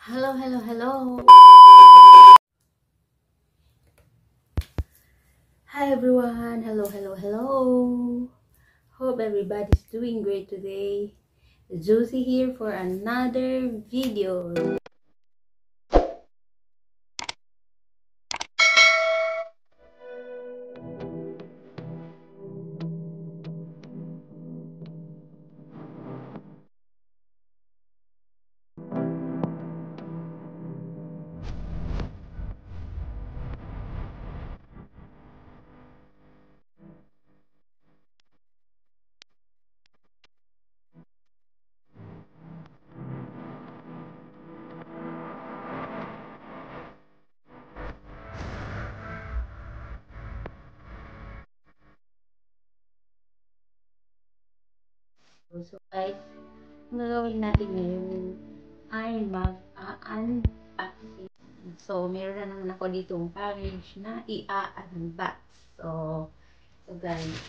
Hello, hello, hello. Hi everyone. Hello, hello, hello. Hope everybody's doing great today. Josie here for another video. So guys, ang gagawin natin ngayon ay mag-unboxing. So meron na naman ako ditong package na i-unbox. So guys,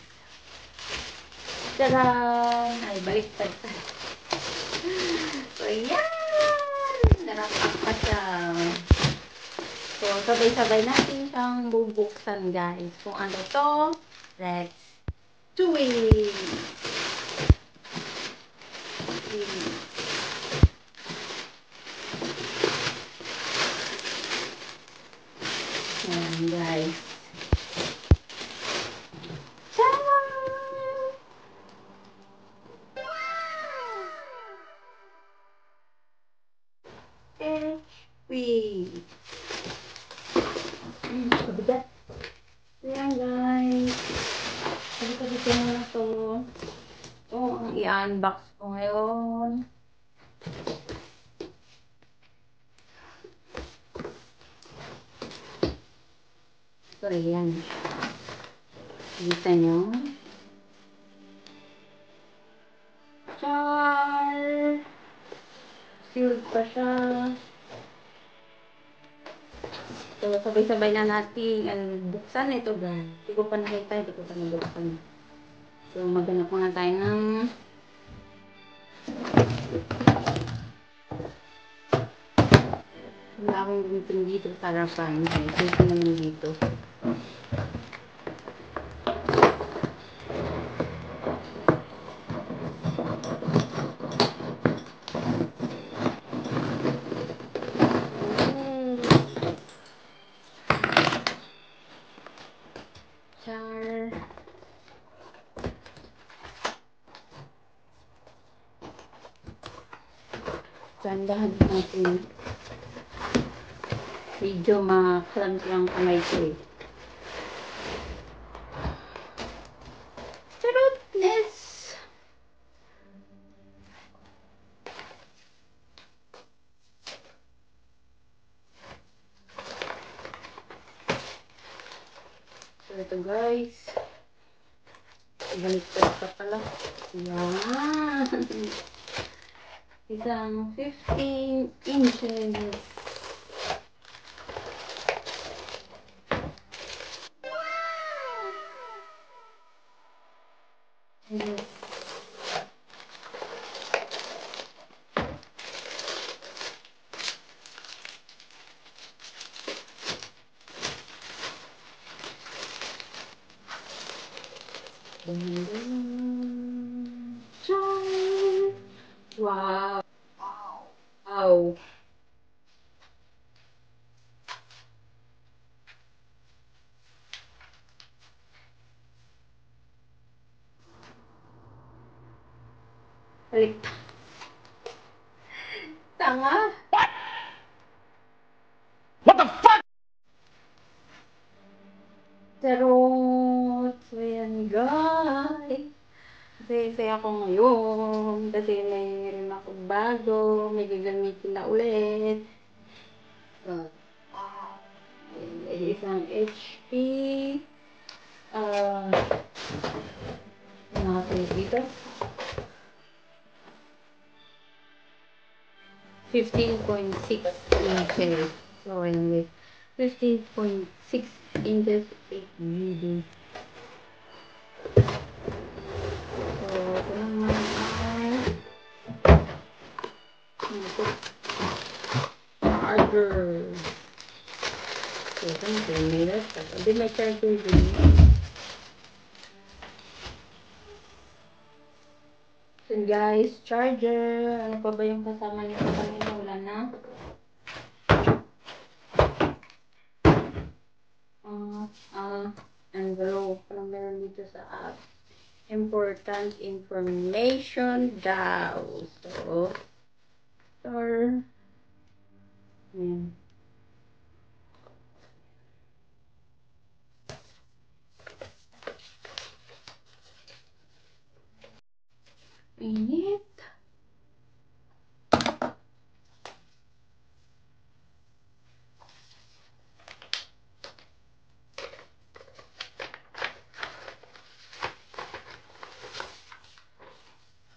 tadaan! Ay, baliktad. So yan! Narapak pa siya. So sabay-sabay natin siyang bubuksan guys. Kung ano to, let's do it! Ayan guys. Tcharam! HP. Kabigat. Ayan guys. Kabit-kabit ko muna to. Ito ang i-unbox ko ngayon. So ayan. Kita nyo. Char! Sealed pa siya. So, sabay-sabay na natin buksan ito guys. Hindi ko pa nakita, hindi ko pa nabuksan. So, maghanap muna tayo ng wala akong gamitin dito para pan. Ito naman dito. Char. Gandahan natin. Medyo makalam silang kamay ko eh. Charotness! So ito guys. Baliktad pa pala. Yan! Isang 15 inches. Yes. Wow! Wow! Baliktad. Tanga! What the fuck? Charot! So yan guys. Saya ako ngayon kasi mayroon ako bago, may gagamitin na ulit. So, isang HP. Nakapit dito. 15.6 inches. So, anyway, 15.6 inches 8GB. So, ito naman ay charger. So, ito na 10 minutes. Hindi may charger din. So guys, charger. Ano pa ba yung kasama nito kanina? Wala na. Envelope. Parang meron dito sa app. Important information daw. So, store. Ayan. Init.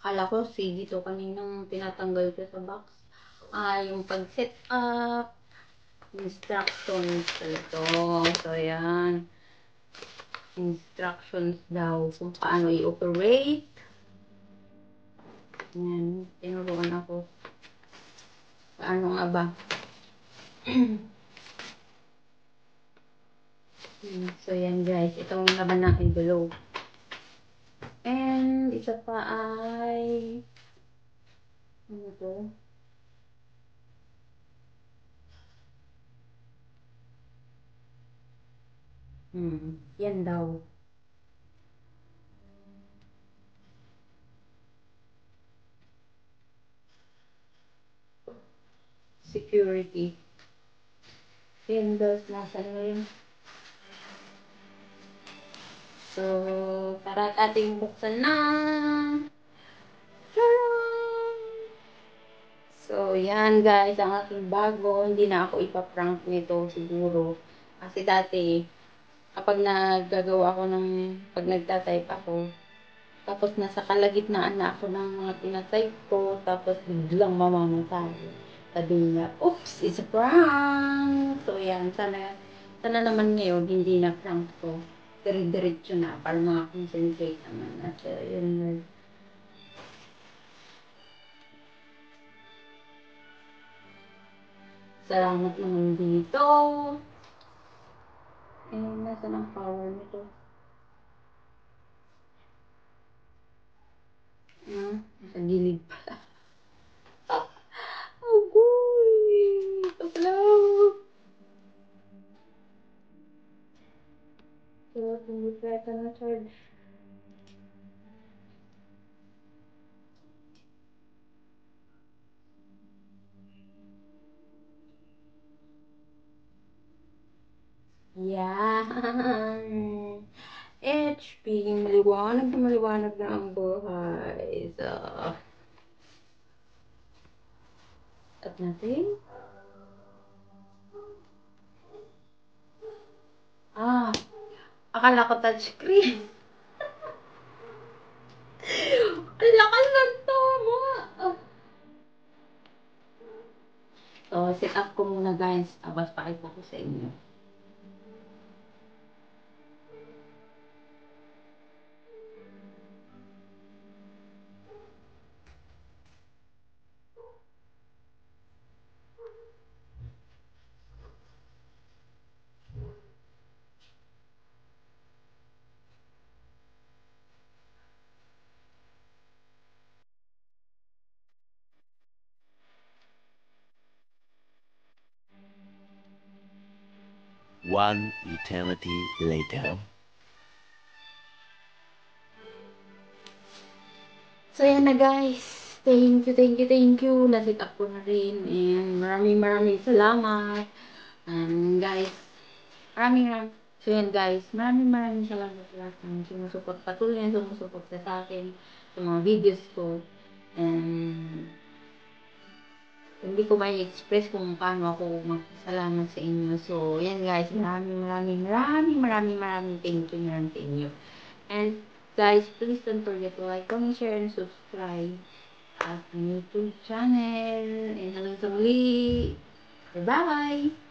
Akala ko CD to kaninang tinatanggal ko sa box. Yung pag-set up. Instructions ito. So, yan. Instructions daw kung paano i-operate. Yan. Tinuruan ako. Paano nga ba? So, yan guys. Itong laman ng envelope. And, isa pa ay ano to? Yan daw. Security. Windows, nasa na yun. So, tara at ating buksan na. So, yan guys, ang aking bago. Hindi na ako ipaprank nito siguro. Kasi dati, kapag naggagawa ako ng, pag nagtatype ako, tapos nasa kalagitnaan na ako ng mga tinatype ko, tapos biglang mamamatay. Sabi niya, oops, it's a prank! So, yan, sana naman ngayon, hindi na prank ko. Dire-diretso na, para makakonsentrate naman. At yun, salamat naman dito. Nasaan ang power nito? Nasa gilid pala. Agoy! Ito pala. So, try ka na charge. Yan. HP, maliwanag na ang buhay. So, at natin. Akala ko touchscreen. Ang lakas ng tama. So, set up ko muna guys. Abas pakita ko sa inyo. One eternity later. So, yan na guys. Thank you. Na-set up ko na rin. And maraming salamat. And guys, so yan guys, maraming salamat sa lahat ng patuloy na sumusuport sa akin, sa mga videos ko. And hindi ko may express kung paano ako magpasalamat sa inyo. So, yan guys, maraming thank you na sa inyo. And guys, please don't forget to like, comment, share, and subscribe at YouTube channel. And hanggang sa muli. Bye-bye!